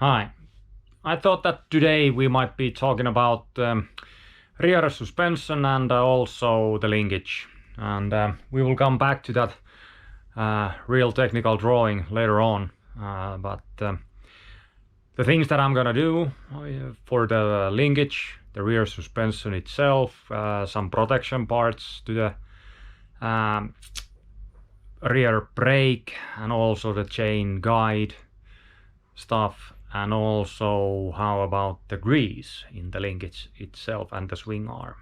Hi. I thought that today we might be talking about rear suspension and also the linkage. And we will come back to that real technical drawing later on. But the things that I'm gonna do for the linkage, the rear suspension itself, some protection parts to the rear brake and also the chain guide stuff, and also how about the grease in the linkage itself and the swing arm.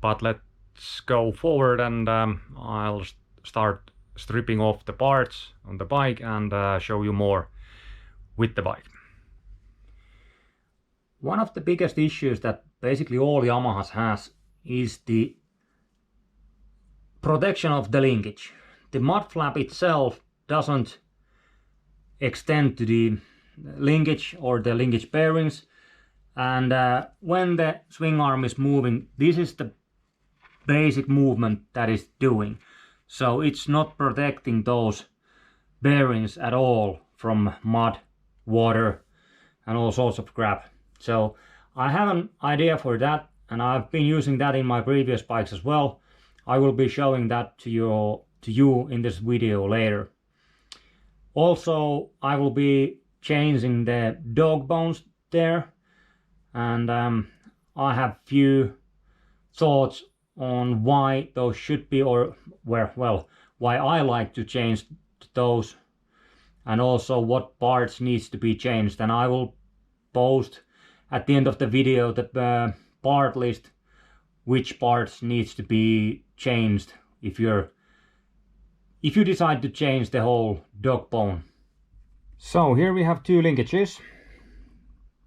But let's go forward and I'll start stripping off the parts on the bike and show you more with the bike. One of the biggest issues that basically all Yamahas has is the protection of the linkage. The mud flap itself doesn't extend to the linkage or the linkage bearings, and when the swing arm is moving, this is the basic movement that is doing. So it's not protecting those bearings at all from mud, water and all sorts of crap. So I have an idea for that, and I've been using that in my previous bikes as well. I will be showing that to you in this video later. Also, I will be changing the dog bones there, and I have few thoughts on why those should be, or why I like to change those, and also what parts needs to be changed. And I will post at the end of the video the part list, which parts needs to be changed if you decide to change the whole dog bone. So here we have two linkages,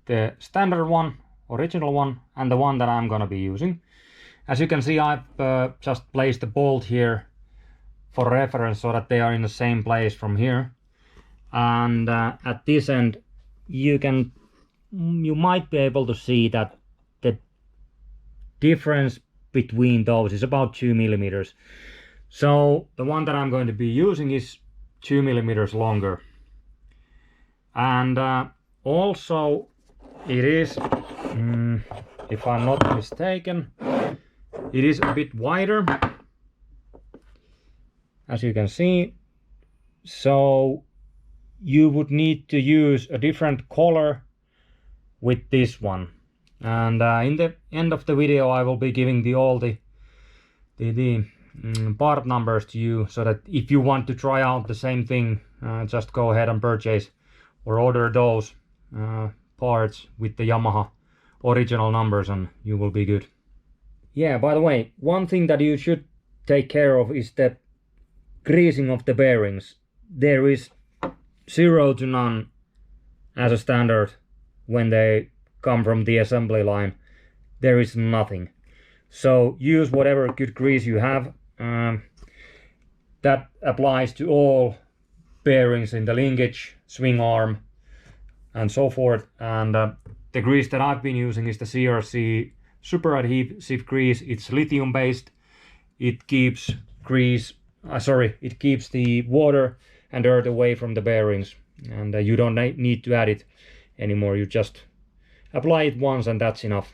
the standard one, original one, and the one that I'm gonna be using. As you can see, I've just placed the bolt here for reference so that they are in the same place from here. And at this end you might be able to see that the difference between those is about 2 millimeters. So the one that I'm going to be using is 2 millimeters longer. And also it is, if I'm not mistaken, it is a bit wider, as you can see. So you would need to use a different color with this one. And in the end of the video I will be giving all the part numbers to you, so that if you want to try out the same thing, just go ahead and purchase or order those parts with the Yamaha original numbers and you will be good. Yeah, by the way, one thing that you should take care of is the greasing of the bearings. There is 0 to none as a standard when they come from the assembly line. There is nothing. So use whatever good grease you have. That applies to all bearings in the linkage, swing arm and so forth. And the grease that I've been using is the CRC super adhesive grease. It's lithium based. It keeps it keeps the water and dirt away from the bearings, and you don't need to add it anymore. You just apply it once and that's enough.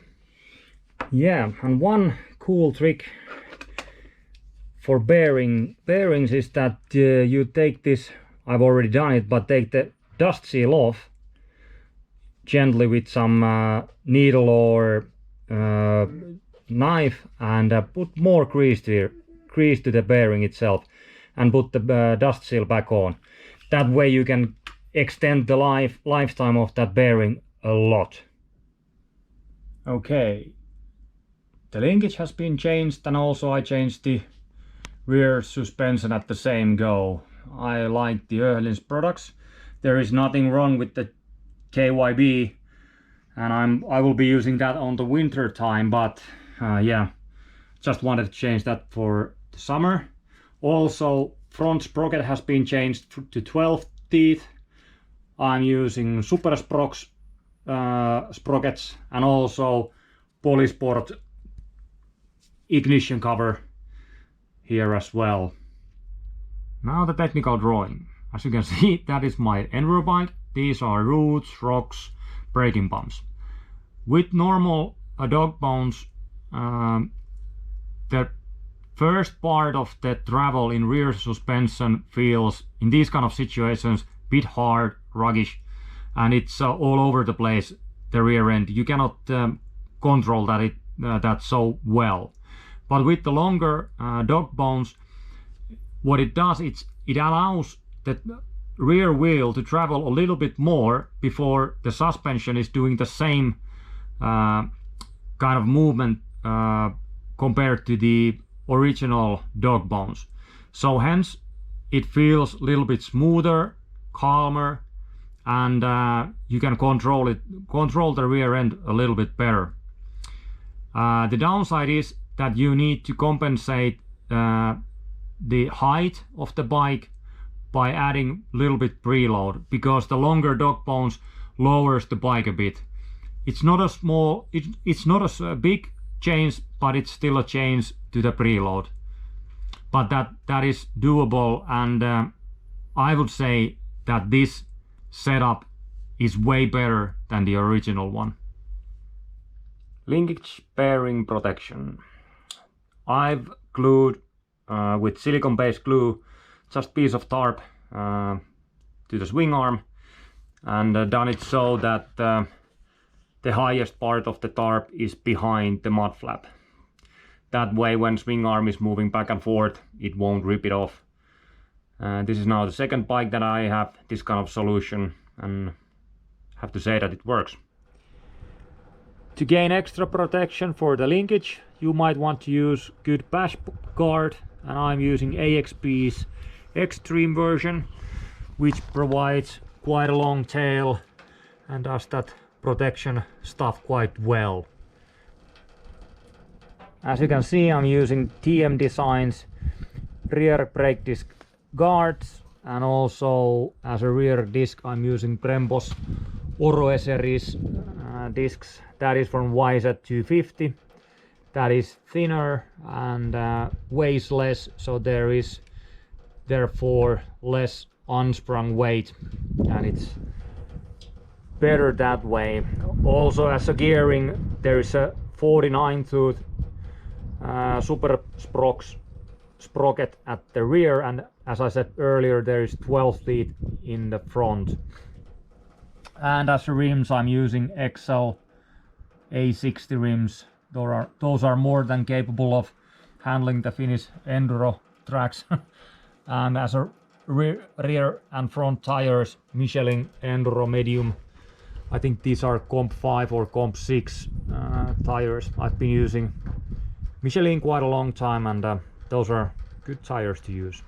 Yeah, and one cool trick for bearings is that you take this, I've already done it, but take the dust seal off gently with some needle or knife, and put more grease to the bearing itself, and put the dust seal back on. That way you can extend the lifetime of that bearing a lot. Okay, the linkage has been changed, and also I changed the rear suspension at the same go. I like the Öhlins products. There is nothing wrong with the KYB, and I will be using that on the winter time, but yeah, just wanted to change that for the summer. Also, front sprocket has been changed to 12 teeth. I'm using Super Sprox sprockets, and also Polysport ignition cover here as well. Now the technical drawing. As you can see, that is my enduro bike. these are roots, rocks, braking bumps. With normal dog bones, the first part of the travel in rear suspension feels, in these kind of situations, bit hard, ruggish, and it's all over the place, the rear end. You cannot control that so well. But with the longer dog bones, what it does, it allows the rear wheel to travel a little bit more before the suspension is doing the same kind of movement compared to the original dog bones. So hence it feels a little bit smoother, calmer, and you can control the rear end a little bit better. The downside is that you need to compensate the height of the bike by adding a little bit preload, because the longer dog bones lowers the bike a bit. It's not a big change, but it's still a change to the preload. But that is doable, and I would say that this setup is way better than the original one. Linkage bearing protection. I've glued with silicone based glue just piece of tarp to the swing arm, and done it so that the highest part of the tarp is behind the mud flap. That way, when swing arm is moving back and forth, it won't rip it off. This is now the second bike that I have this kind of solution, and have to say that it works. To gain extra protection for the linkage, you might want to use good bash guard, and I'm using AXP's Extreme version, which provides quite a long tail and does that protection stuff quite well. As you can see, I'm using TM Designs rear brake disc guards, and also as a rear disc I'm using Brembo's Oro series discs. That is from YZ250. That is thinner and weighs less, so there is therefore less unsprung weight, and it's better that way. Also, as a gearing, there is a 49 tooth super sprocket at the rear, and as I said earlier, there is 12 teeth in the front. And as rims, I'm using XL A60 rims. Those are more than capable of handling the Finnish enduro tracks. And as a rear and front tires, Michelin Enduro Medium. I think these are Comp 5 or Comp 6 tires. I've been using Michelin quite a long time, and those are good tires to use.